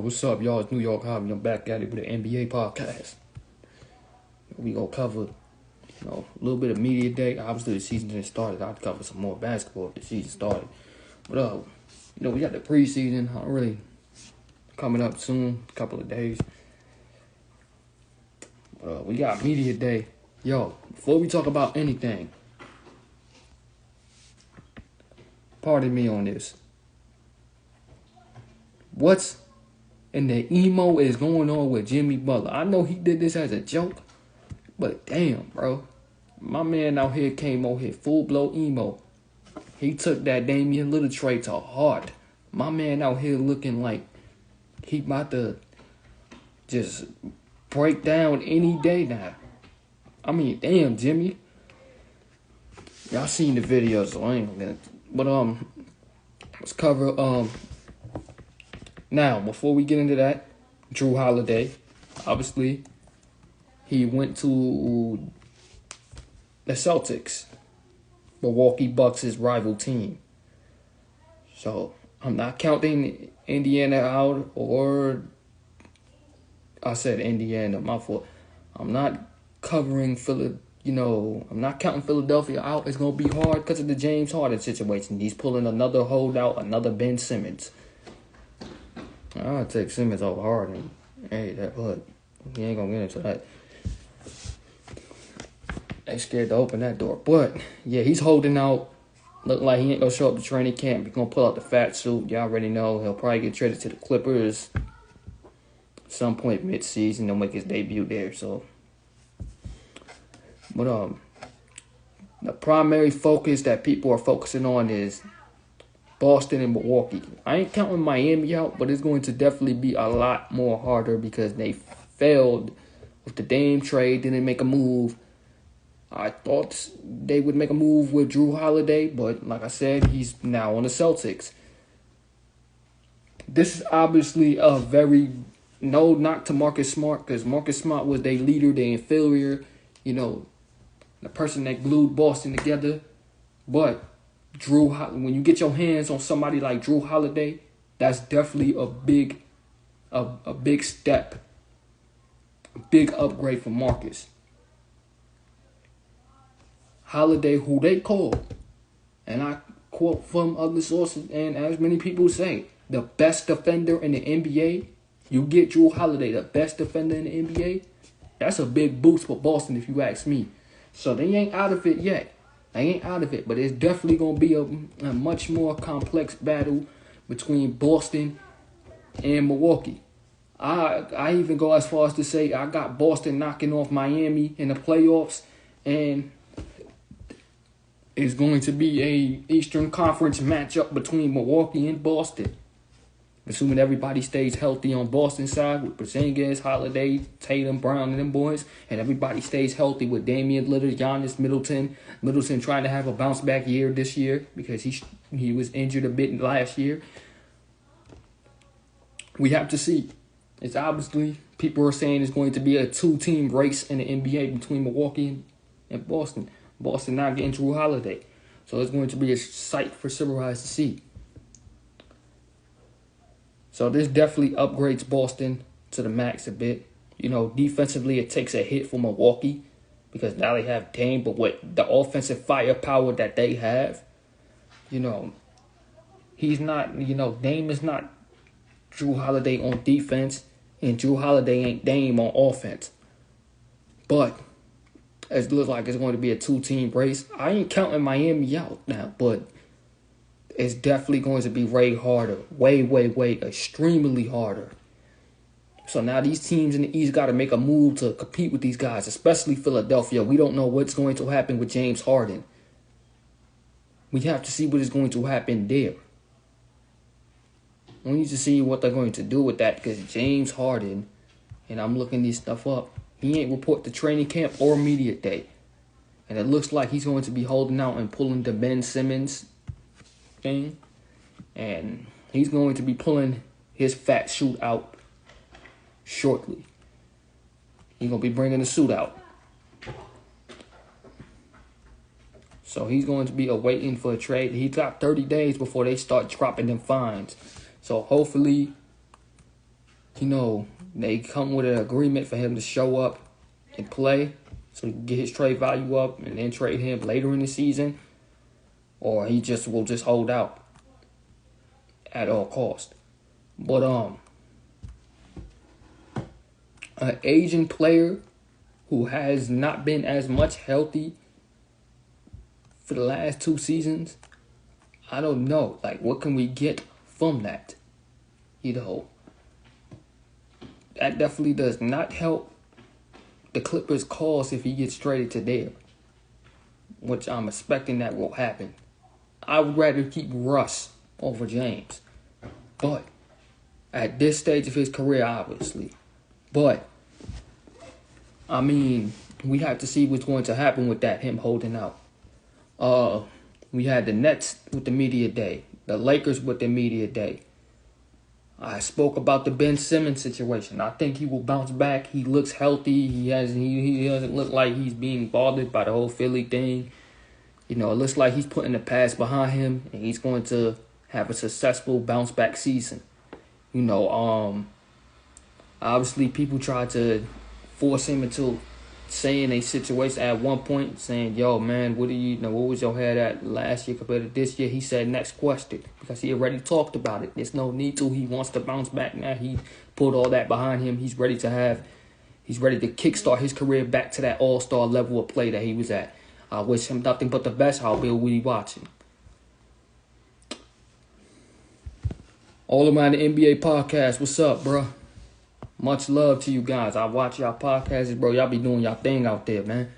What's up, y'all? It's New York Hobby. I'm back at it with the NBA podcast. We gonna cover, a little bit of media day. Obviously, the season just started. I'll cover some more basketball if the season started. But we got the preseason really coming up soon, a couple of days. We got media day. Yo, before we talk about anything, pardon me on this. What's in the emo is going on with Jimmy Butler? I know he did this as a joke, but damn, bro. My man out here came out here full-blown emo. He took that Damian Lillard trade to heart. My man out here looking like he about to just break down any day now. I mean, damn, Jimmy. Y'all seen the videos, so I ain't gonna. But let's cover now, before we get into that, Jrue Holiday, obviously, he went to the Celtics, Milwaukee Bucks' rival team. So, I'm not counting Indiana out, or I said Indiana, my fault. I'm not covering I'm not counting Philadelphia out. It's going to be hard because of the James Harden situation. He's pulling another holdout, another Ben Simmons. I'll take Simmons over Harden. Hey, but he ain't gonna get into that. They scared to open that door. But yeah, he's holding out. Look like he ain't gonna show up to training camp. He's gonna pull out the fat suit. Y'all already know he'll probably get traded to the Clippers some point mid-season. They'll make his debut there. So, but the primary focus that people are focusing on is Boston and Milwaukee. I ain't counting Miami out, but it's going to definitely be a lot more harder because they failed with the Dame trade. Didn't make a move. I thought they would make a move with Jrue Holiday, but like I said, he's now on the Celtics. This is obviously a very no knock to Marcus Smart, because Marcus Smart was their leader, their inferior, the person that glued Boston together. But when you get your hands on somebody like Jrue Holiday, that's definitely a big step, a big upgrade for Marcus. Holiday, who they call, and I quote from other sources, and as many people say, the best defender in the NBA. You get Jrue Holiday, the best defender in the NBA. That's a big boost for Boston, if you ask me. So they ain't out of it yet. But it's definitely going to be a much more complex battle between Boston and Milwaukee. I even go as far as to say I got Boston knocking off Miami in the playoffs, and it's going to be a Eastern Conference matchup between Milwaukee and Boston. Assuming everybody stays healthy on Boston's side with Porzingis, Holiday, Tatum, Brown, and them boys. And everybody stays healthy with Damian Lillard, Giannis, Middleton. Middleton trying to have a bounce-back year this year because he was injured a bit last year. We have to see. It's obviously, people are saying it's going to be a two-team race in the NBA between Milwaukee and Boston. Boston not getting Jrue Holiday. So it's going to be a sight for several eyes to see. So this definitely upgrades Boston to the max a bit. Defensively it takes a hit for Milwaukee because now they have Dame, but with the offensive firepower that they have, he's not, Dame is not Jrue Holiday on defense, and Jrue Holiday ain't Dame on offense. But it looks like it's going to be a two-team race. I ain't counting Miami out now, but it's definitely going to be way harder. Way, extremely harder. So now these teams in the East got to make a move to compete with these guys, especially Philadelphia. We don't know what's going to happen with James Harden. We have to see what is going to happen there. We need to see what they're going to do with that, because James Harden, and I'm looking this stuff up, he ain't report to training camp or media day. And it looks like he's going to be holding out and pulling the Ben Simmons thing, and he's going to be pulling his fat suit out shortly. He's going to be bringing the suit out. So he's going to be awaiting for a trade. He's got 30 days before they start dropping them fines. So hopefully they come with an agreement for him to show up and play so he can get his trade value up and then trade him later in the season, or he will just hold out at all cost. But an Asian player who has not been as much healthy for the last 2 seasons, I don't know. Like, what can we get from that? That definitely does not help the Clippers' cause if he gets traded to there, which I'm expecting that will happen. I would rather keep Russ over James, but at this stage of his career, obviously. But, I mean, we have to see what's going to happen with that, him holding out. We had the Nets with the media day, the Lakers with the media day. I spoke about the Ben Simmons situation. I think he will bounce back. He looks healthy. He doesn't look like he's being bothered by the whole Philly thing. It looks like he's putting the past behind him, and he's going to have a successful bounce back season. Obviously people tried to force him into saying a situation at one point, saying, yo, man, what was your head at last year compared to this year? He said, next question, because he already talked about it. There's no need to. He wants to bounce back now. He put all that behind him. He's ready to kickstart his career back to that all-star level of play that he was at. I wish him nothing but the best. I'll be watching. All Around the NBA podcast. What's up, bro? Much love to you guys. I watch y'all podcasts, bro. Y'all be doing y'all thing out there, man.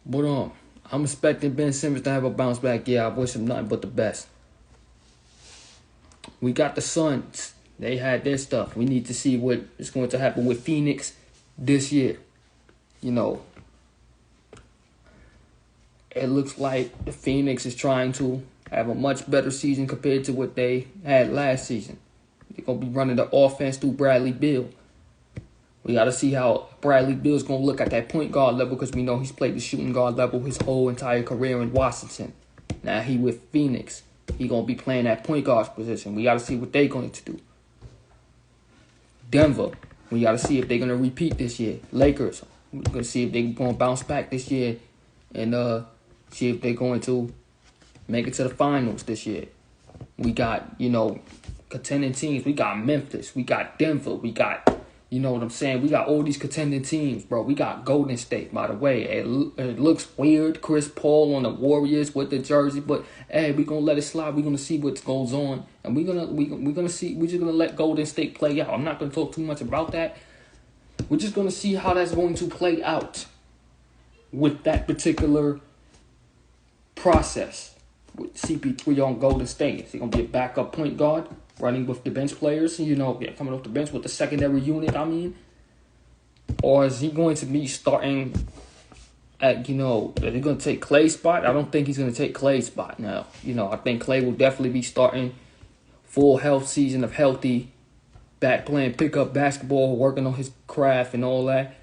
But I'm expecting Ben Simmons to have a bounce back. Yeah, I wish him nothing but the best. We got the Suns. They had their stuff. We need to see what is going to happen with Phoenix this year. It looks like the Phoenix is trying to have a much better season compared to what they had last season. They're going to be running the offense through Bradley Beal. We got to see how Bradley Beal's going to look at that point guard level, because we know he's played the shooting guard level his whole entire career in Washington. Now he with Phoenix. He going to be playing that point guard position. We got to see what they're going to do. Denver. We got to see if they're going to repeat this year. Lakers. We're going to see if they're going to bounce back this year and see if they're going to make it to the finals this year. We got, contending teams. We got Memphis. We got Denver. We got, we got all these contending teams, bro. We got Golden State, by the way. It looks weird. Chris Paul on the Warriors with the jersey, but hey, we're gonna let it slide. We're gonna see what goes on, and we're gonna see. We're just gonna let Golden State play out. I'm not gonna talk too much about that. We're just gonna see how that's going to play out with that particular process with CP3 on Golden State. Is he gonna be a backup point guard, running with the bench players, coming off the bench with the secondary unit, or is he going to be starting at, is he going to take Klay's spot? I don't think he's going to take Klay's spot now. I think Klay will definitely be starting full health season of healthy, back playing pickup basketball, working on his craft and all that.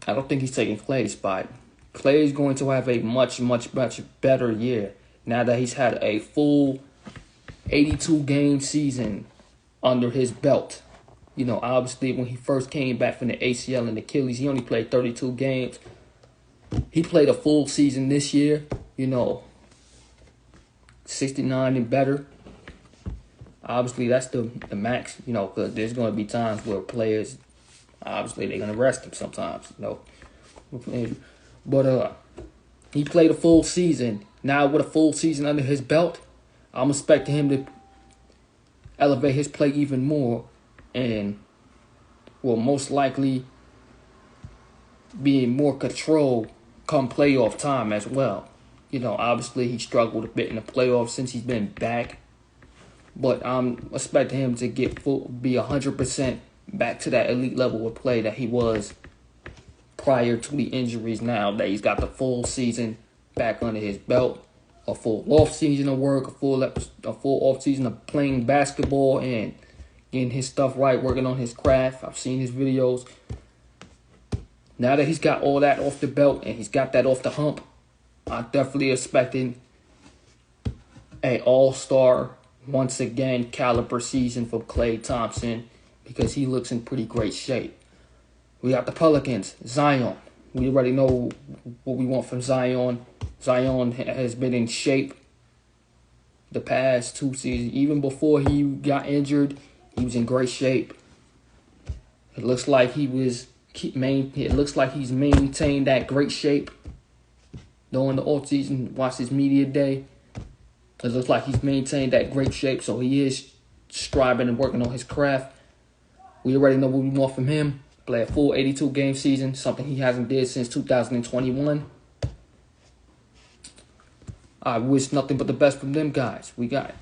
I don't think he's taking Klay's spot. Klay is going to have a much, much, much better year now that he's had a full 82-game season under his belt. Obviously, when he first came back from the ACL and Achilles, he only played 32 games. He played a full season this year, 69 and better. Obviously, that's the max, because there's going to be times where players, obviously, they're going to rest him sometimes, But he played a full season. Now, with a full season under his belt, I'm expecting him to elevate his play even more and will most likely be in more control come playoff time as well. Obviously he struggled a bit in the playoffs since he's been back, but I'm expecting him to be 100% back to that elite level of play that he was prior to the injuries. Now that he's got the full season back under his belt, a full off season of work, a full off season of playing basketball and getting his stuff right, working on his craft. I've seen his videos. Now that he's got all that off the belt and he's got that off the hump, I'm definitely expecting a all-star once again caliber season for Klay Thompson because he looks in pretty great shape. We got the Pelicans, Zion. We already know what we want from Zion. Zion has been in shape the past 2 seasons. Even before he got injured, he was in great shape. It looks like he's maintained that great shape during the offseason. Watch his media day. It looks like he's maintained that great shape, so he is striving and working on his craft. We already know what we want from him. Play a full 82-game season, something he hasn't did since 2021. I wish nothing but the best from them guys. We got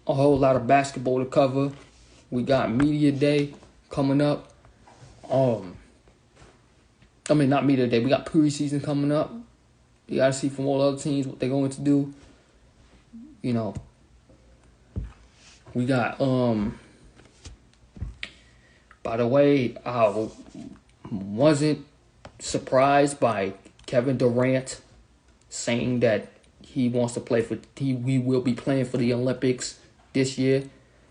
a whole lot of basketball to cover. We got media day coming up. Not media day. We got preseason coming up. You got to see from all other teams what they're going to do. You know, we got, by the way, I wasn't surprised by Kevin Durant saying that he wants to we will be playing for the Olympics this year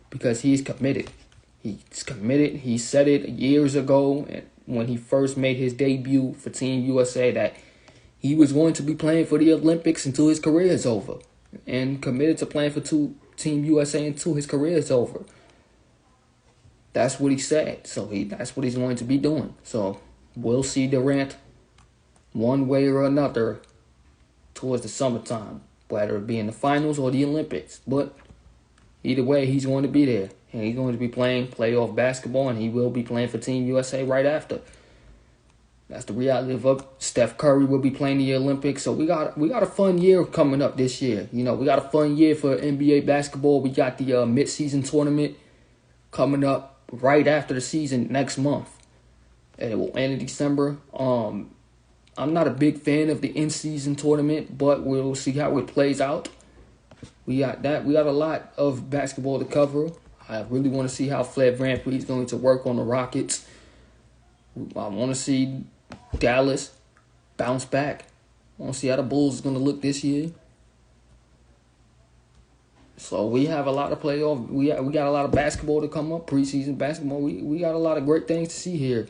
because he's committed. He's committed. He said it years ago when he first made his debut for Team USA that he was going to be playing for the Olympics until his career is over, and committed to playing for Team USA until his career is over. That's what he said. So that's what he's going to be doing. So we'll see Durant one way or another towards the summertime, whether it be in the finals or the Olympics. But either way, he's going to be there. And he's going to be playing playoff basketball, and he will be playing for Team USA right after. That's the reality of it. Steph Curry will be playing the Olympics. So we got a fun year coming up this year. You know, we got a fun year for NBA basketball. We got the mid-season tournament coming up right after the season next month. And it will end in December. I'm not a big fan of the in-season tournament, but we'll see how it plays out. We got that. We got a lot of basketball to cover. I really want to see how Fred VanVleet is going to work on the Rockets. I want to see Dallas bounce back. I want to see how the Bulls is going to look this year. So we have a lot of playoff. We got a lot of basketball to come up, preseason basketball. We got a lot of great things to see here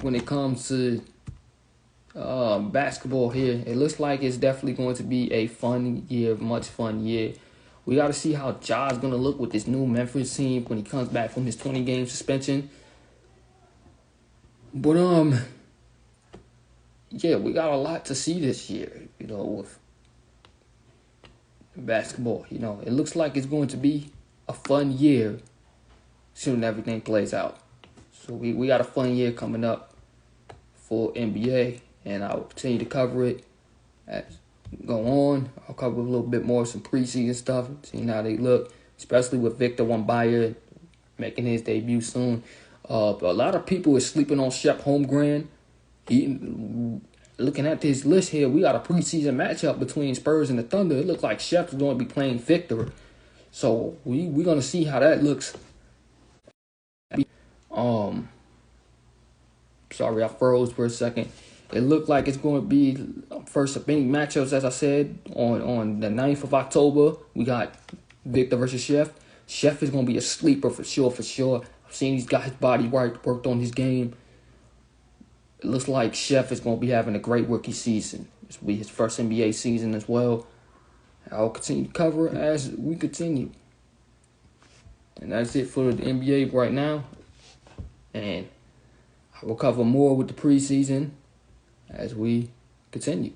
when it comes to basketball here. It looks like it's definitely going to be a fun year, much fun year. We got to see how Ja's going to look with this new Memphis team when he comes back from his 20-game suspension. But, yeah, we got a lot to see this year, you know, with basketball. You know, it looks like it's going to be a fun year soon everything plays out. So we got a fun year coming up for NBA, and I'll continue to cover it as go on. I'll cover a little bit more some preseason stuff, seeing how they look, especially with Victor Wembanyama making his debut soon. But a lot of people are sleeping on Shep Holmgren. Looking at this list here, we got a preseason matchup between Spurs and the Thunder. It looks like Shep is going to be playing Victor. So we're going to see how that looks. Sorry, I froze for a second. It looked like it's going to be first of many matchups, as I said, on the 9th of October. We got Victor versus Chef. Chef is going to be a sleeper for sure. I've seen he's got his body worked on his game. It looks like Chef is going to be having a great rookie season. This will be his first NBA season as well. I'll continue to cover as we continue. And that's it for the NBA right now. And I will cover more with the preseason as we continue.